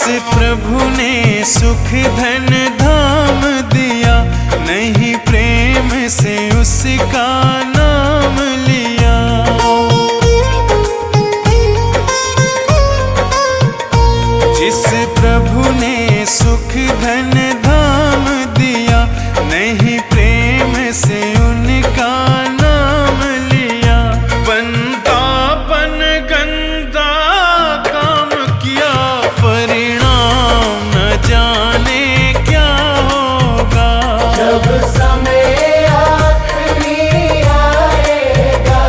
प्रभु ने सुख धन धाम दिया, नहीं प्रेम से उसका नाम लिया। जिस प्रभु ने सुख धन धाम दिया, नहीं प्रेम से उनका नाम लिया। बंदापन गंदा काम किया, परिणाम न जाने क्या होगा। जब समय आखिरी आएगा,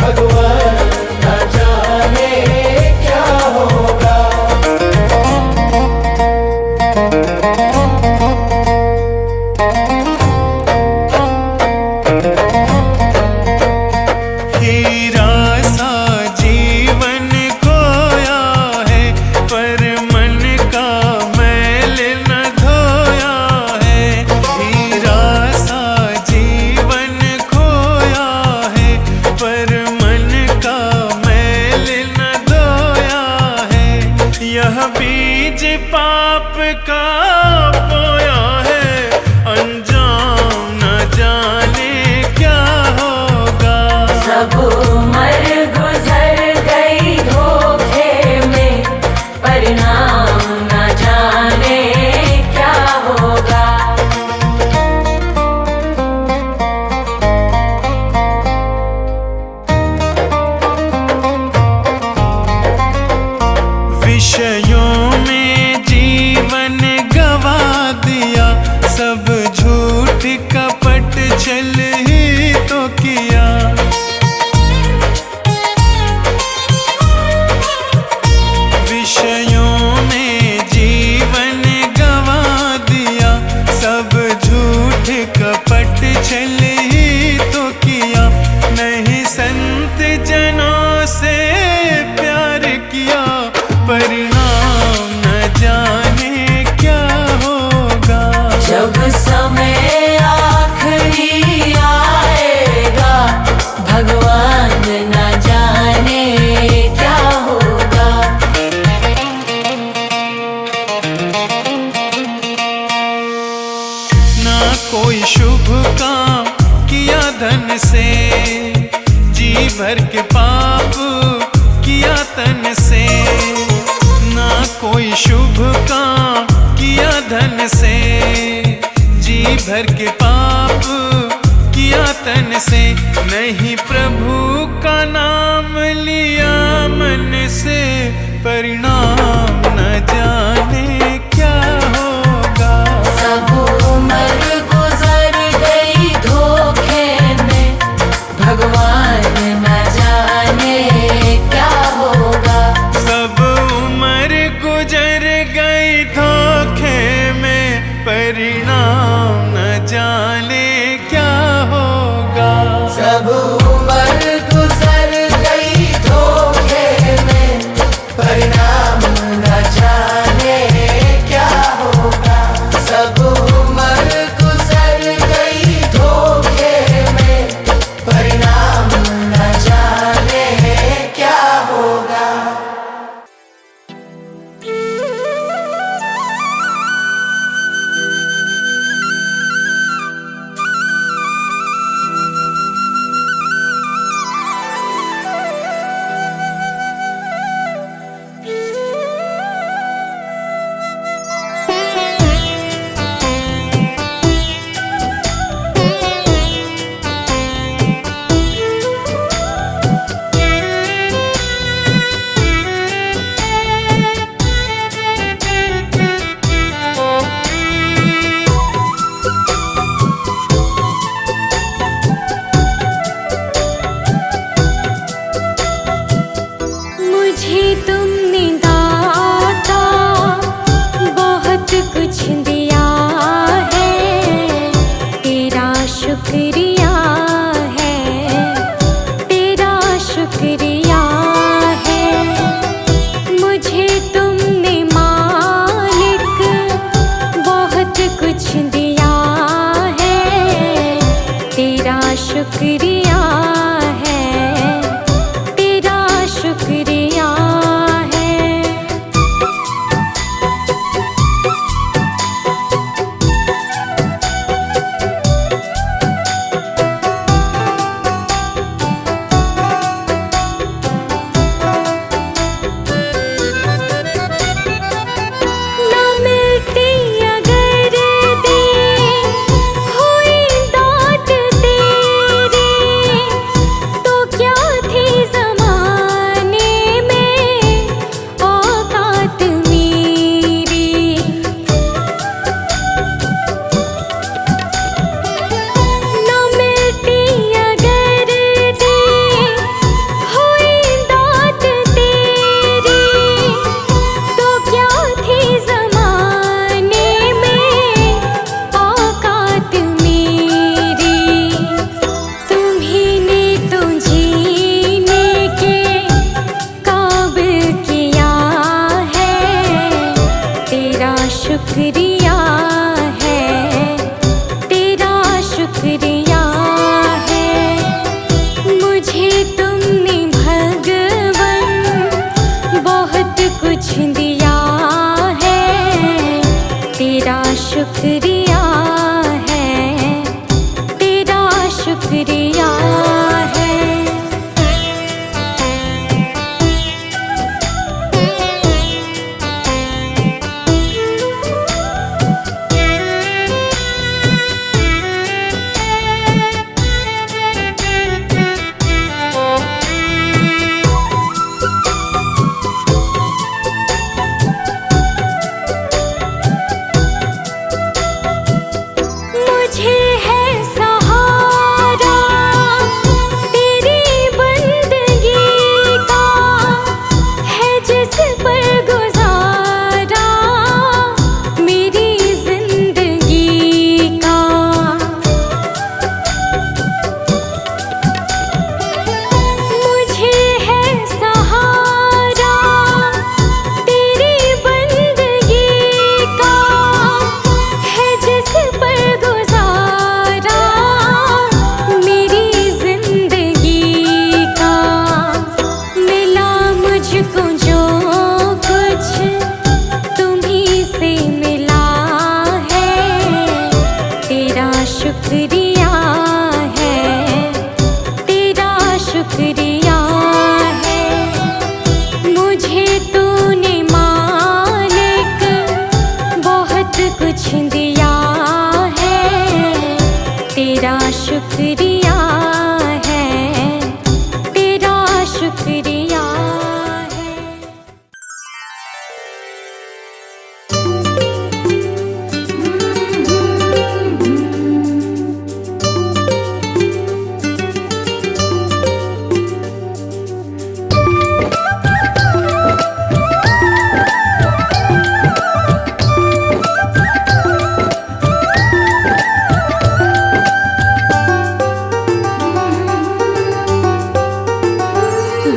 भगवान न जाने क्या होगा। हीरा सा जीवन खोया है, पर मन का मैल न धोया है। हीरा सा जीवन खोया है, पर मन का मैल न धोया है। यह बीज पाप का बोया है, अंजाम न जाने क्या होगा। सब उम्र गुजर गई धोखे में, परिणाम न जाने क्या होगा। विषयों में जीवन गवा दिया, सब झूठ कपट छल ही तो किया। विषयों में जीवन गवा दिया, सब झूठ कपट छल ही तो किया। नहीं संत जनों से प्यार किया, परिणाम न जाने क्या होगा। जब समय आखिरी आएगा, भगवान न जाने क्या होगा। ना कोई शुभ काम किया धन से, जी भर के पाप किया तन से। ना कोई शुभ काम किया धन से, जी भर के पाप किया तन से। नहीं प्रभु का नाम लिया मन से, परिणाम न जाने क्या होगा। सब उम्र गुजर गई धोखे में, भगवान न जाने क्या होगा। सब उम्र गुजर गई धोखे में, परिणाम न जाने क्या होगा। सब उम्र गुजर गई धोखे में, परिणाम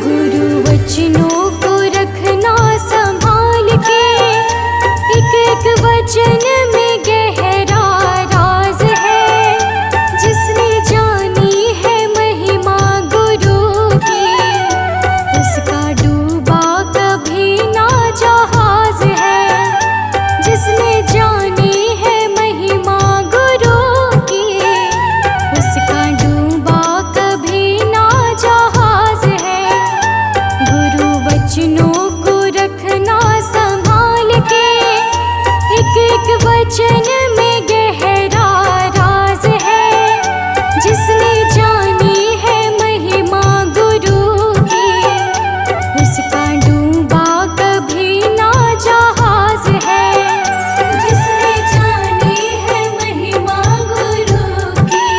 गुरु वचनों को रखना संभाल के, एक एक वचन में गहरा राज है। जिसने जानी है महिमा गुरु की, उसका डूबा कभी ना जहाज है। जिसने जानी है महिमा गुरु की, उसका डूबा कभी ना जहाज है। गुरु वचनों को रखना संभाल के, एक एक वचन में गहरा राज है। जिसने जानी है महिमा गुरु की, उसका डूबा कभी ना जहाज है। जिसने जानी है महिमा गुरु की,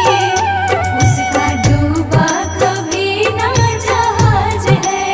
उसका डूबा कभी ना जहाज है।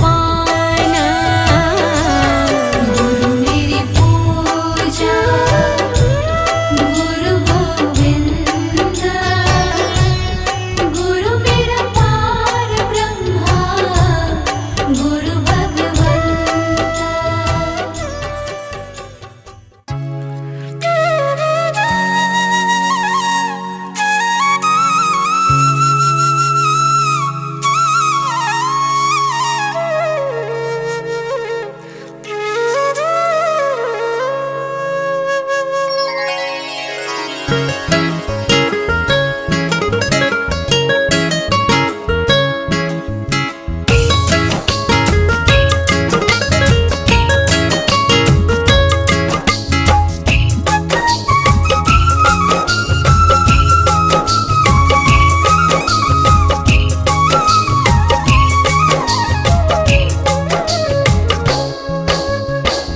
पाना। गुरु मेरी पूजा गुरु गोविंद, गुरु मेरा पार ब्रह्मा गुरु भगवंता।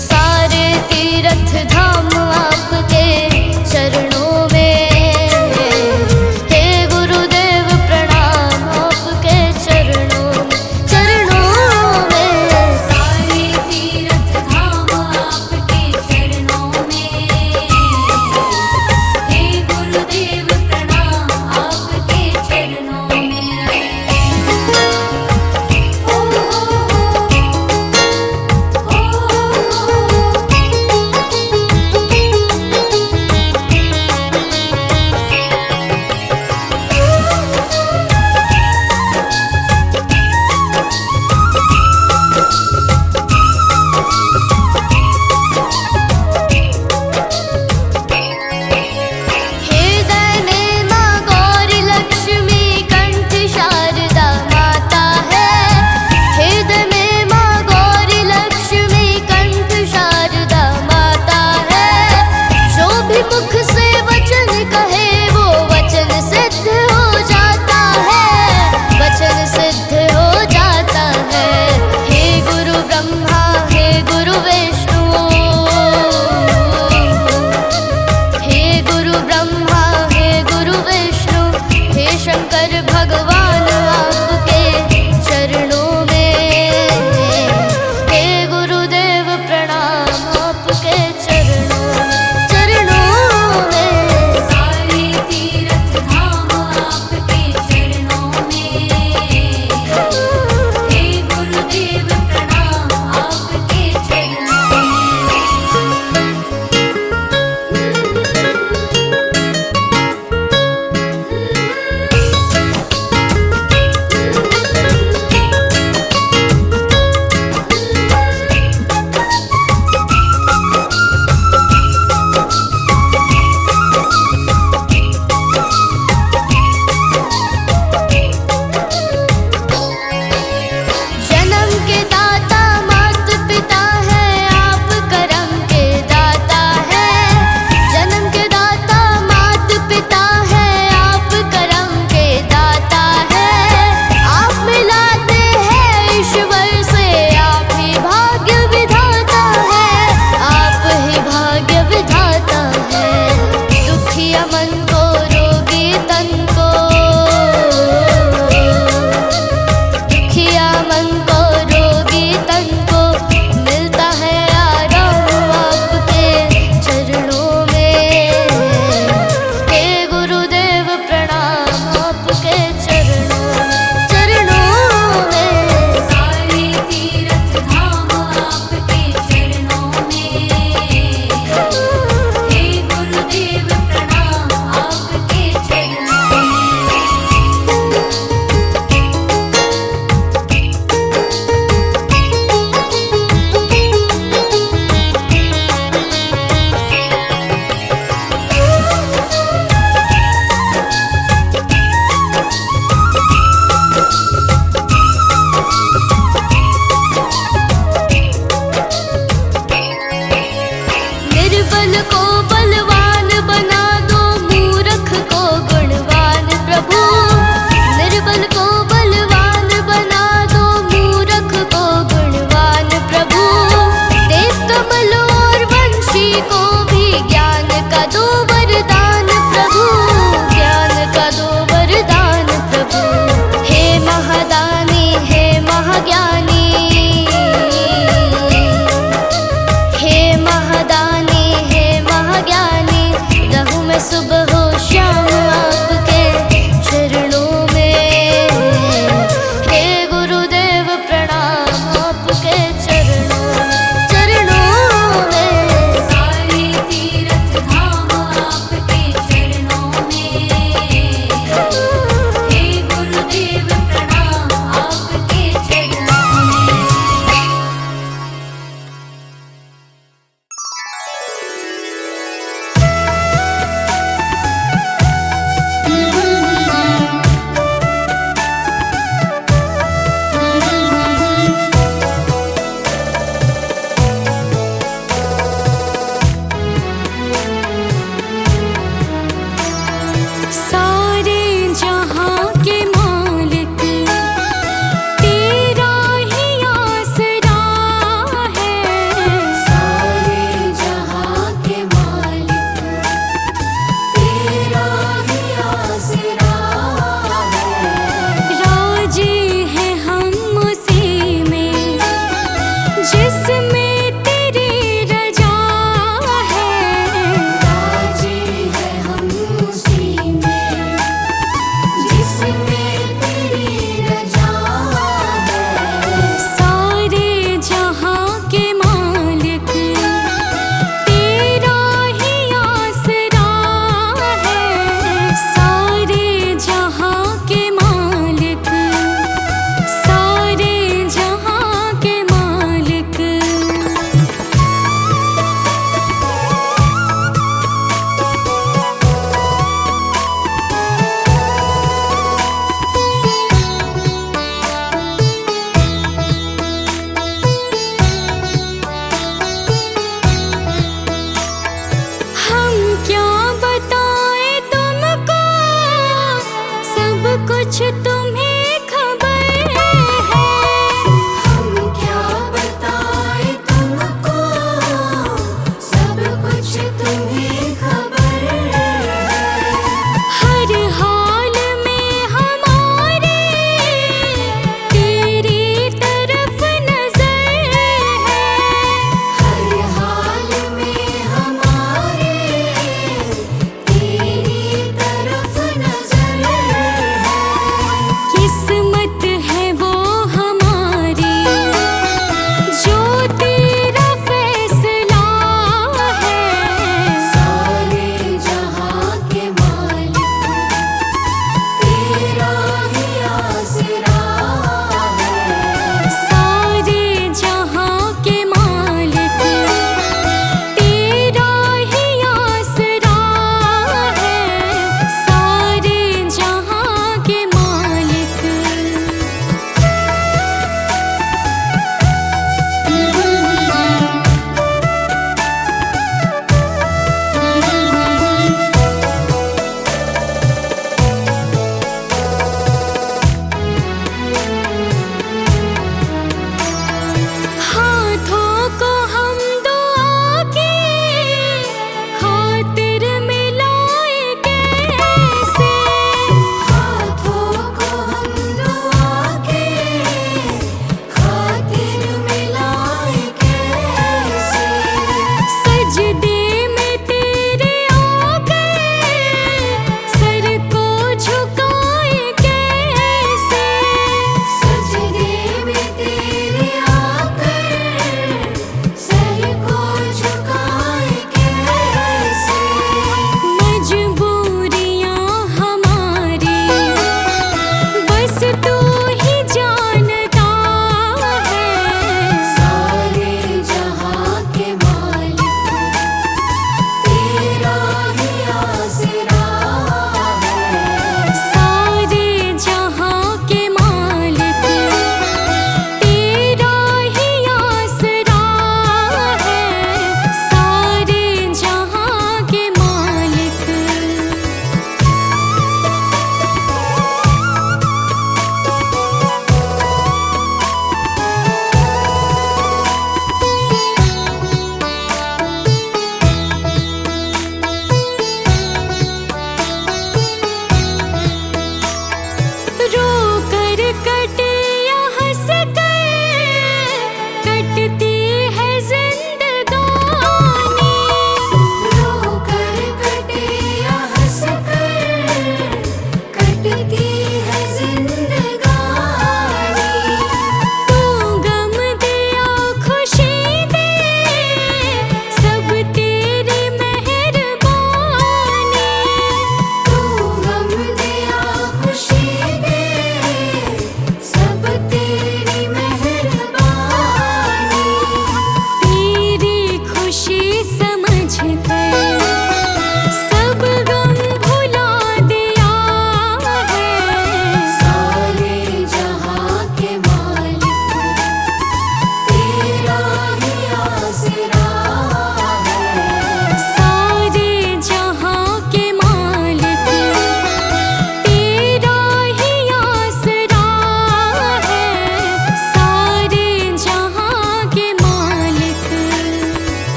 सारे तीर्थ धाम आपके चरणों में, हे गुरुदेव प्रणाम आपके चरणों में। सारे तीर्थ धाम आपके चरणों में, हे गुरुदेव प्रणाम आपके चरणों में। हृदय में माँ गौरी लक्ष्मी कंठ शारदा माता है। हृदय में माँ गौरी लक्ष्मी कंठ शारदा माता है। जो भी मुख से वचन कहे वो वचन सिद्ध हो जाता है, वचन सिद्ध हो जाता है। हे गुरु ब्रह्मा हे गुरु विष्णु, हे गुरु ब्रह्मा हे गुरु विष्णु, हे शंकर भगवान आपके चरणों में, हे गुरुदेव प्रणाम आपके चरणों में। सारे तीर्थ धाम आपके चरणों में, हे गुरुदेव प्रणाम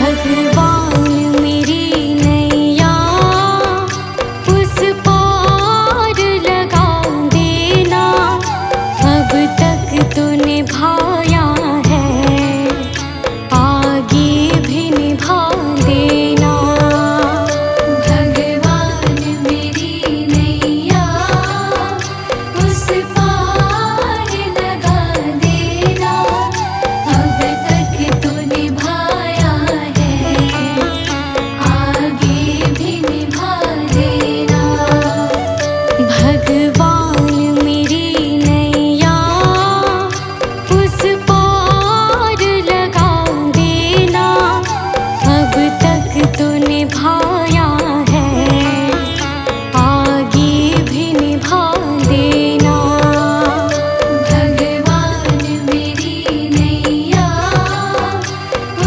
भगवान मेरी नैया उस पार लगा देना, अब तक तो निभाया है, आगे भी निभा देना। भगवान मेरी नैया उस पार लगा देना, अब तक तो निभाया है, आगे भी निभा देना। भगवान मेरी नैया उस पार लगा देना, अब तक तो निभाया है, आगे भी निभा देना। भगवान मेरी नैया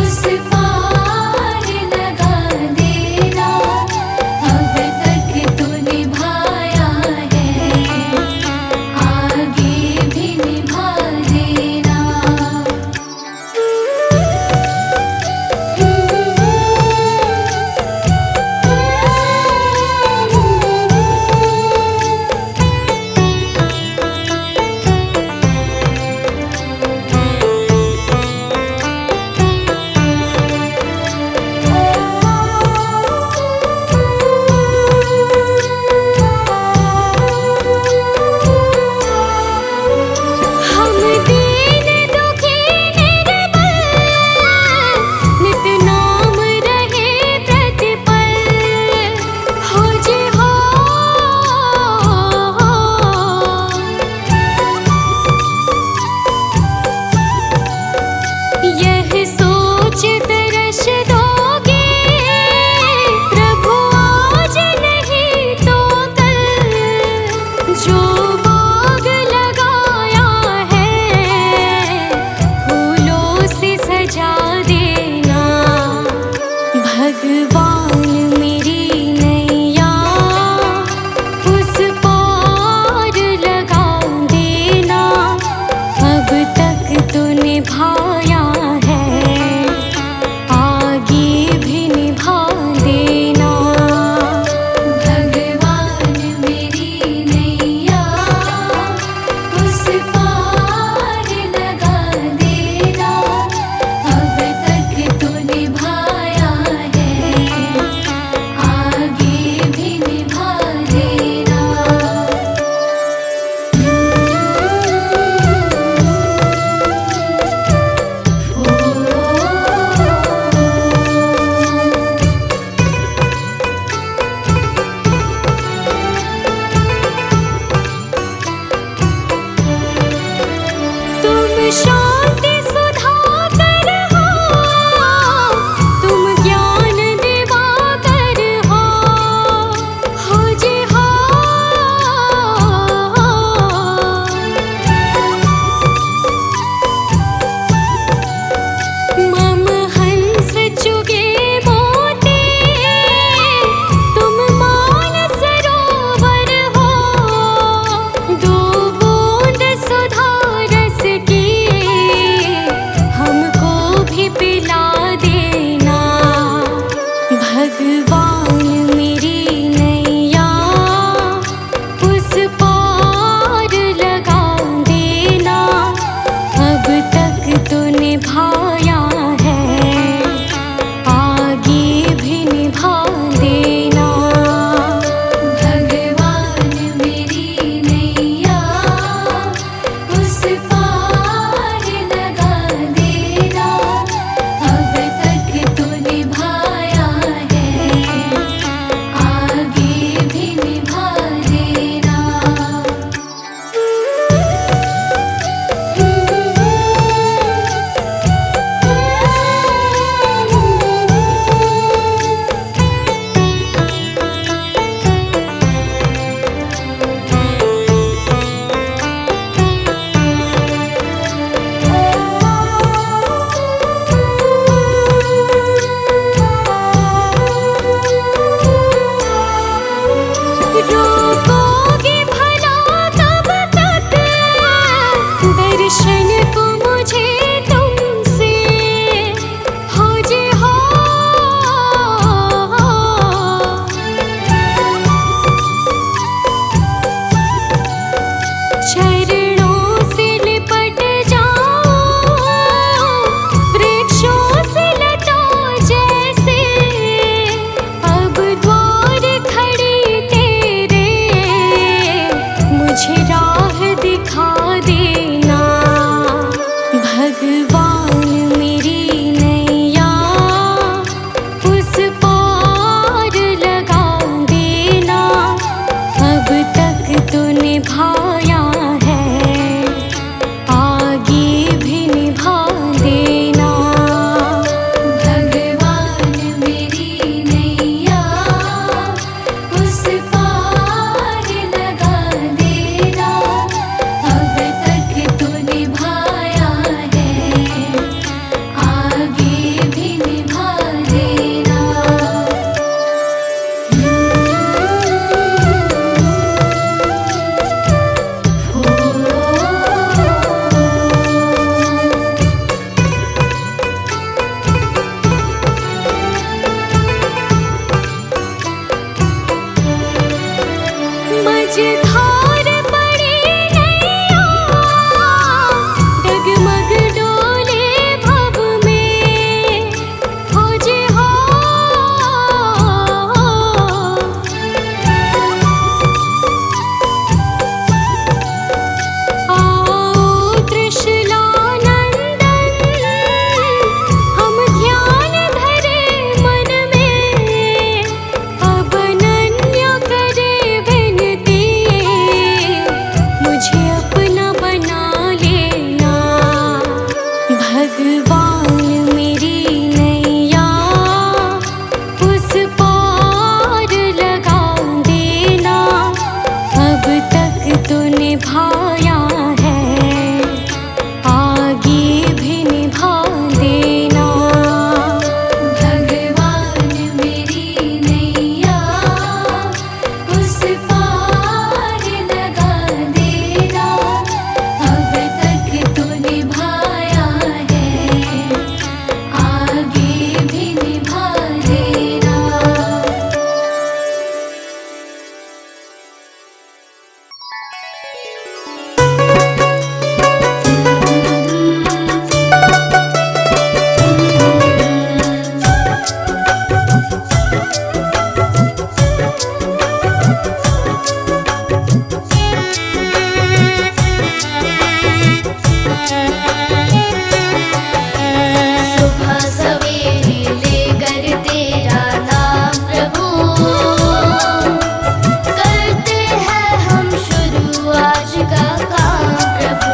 उस पार लगा देना, अब तक तो निभाया है, आगे भी निभा देना। हम दीन दुखी निर्बल, नित नाम रहे प्रतिपल, हो जी हो। यह सोच तरस दोगे प्रभु आज नहीं तो कल, जो बाग लगाया है फूलों से सजा देना। भगवान मेरी नैया उस पार लगा देना, अब तक तो निभाया है, आगे भी निभा देना। भगवान मेरी नैया उस पार लगा देना, अब तक तो निभाया है, आगे भी निभा देना। तुम शांति सुधाकर हो, तुम ज्ञान दिवाकर हो जी हो। मम हंस चुगे मोती, तुम मान सरोवर हो, दो बूंद सुधा रस की हमको भी पिला देना। भगवान मेरी नैया उस पार लगा देना, अब तक तो निभाया है, आगे भी निभा देना। भगवान मेरी नैया उस पार लगा देना, अब तक तो निभाया है, आगे भी निभा देना। भगवान मेरी नैया उस पार लगा देना, अब तक तो निभाया है आगे भी निभा देना। भगवान मेरी नैया उस पार लगा देना, अब तक तो निभाया है आगे भी निभा देना। सुबह सवेरे लेकर तेरा नाम प्रभु, करते हैं हम शुरू आज का काम प्रभु।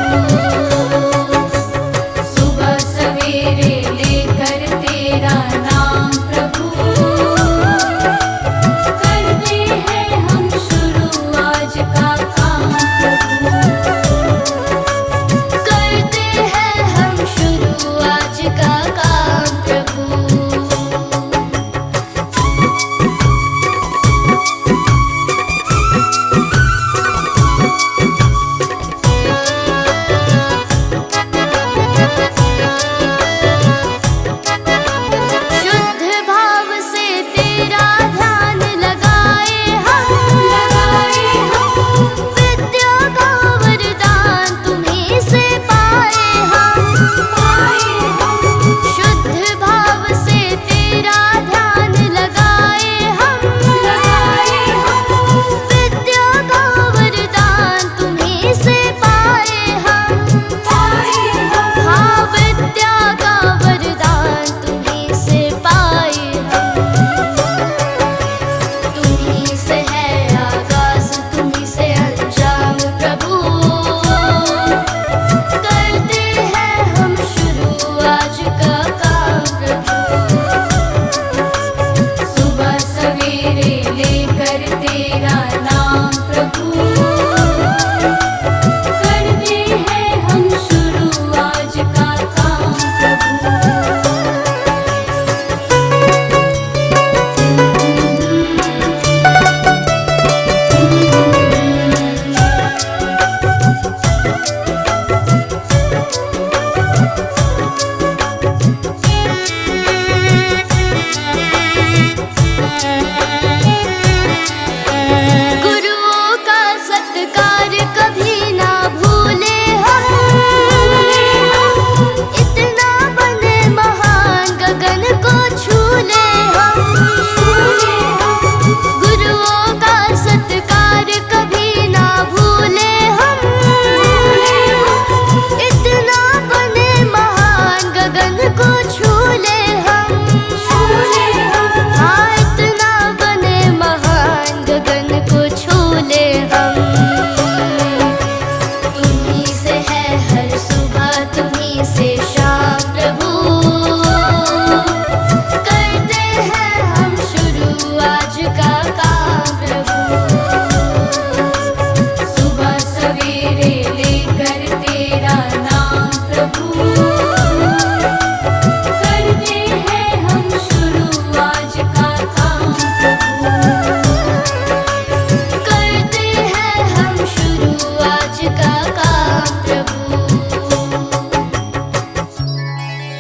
सुबह सवेरे लेकर तेरा नाम प्रभु, करते हैं हम शुरू आज का काम प्रभु, करते हैं हम शुरू आज का काम प्रभु। शुद्ध भाव से तेरा ध्यान लगाए हम, विद्या का वरदान तुम्हीं से पाए हम। शुद्ध भाव से तेरा ध्यान लगाए हम, विद्या का वरदान तुम्हीं से पाए हम। हाँ, विद्या का वरदान तुम्हीं से पाए हम। तुम्हीं से है आगाज, तुम्हीं से अंजाम प्रभु, करते हैं हम शुरू आज का काम प्रभु। सुबह सवेरे लेकर तेरा नाम प्रभु, करते हैं हम शुरू आज का काम प्रभु। गुरुओं का सत्कार कभी ना भूले हम, इतना बने महान गगन को छू ले हम। गुरुओं का सत्कार कभी ना भूले हम, इतना बने महान गगन को छू ले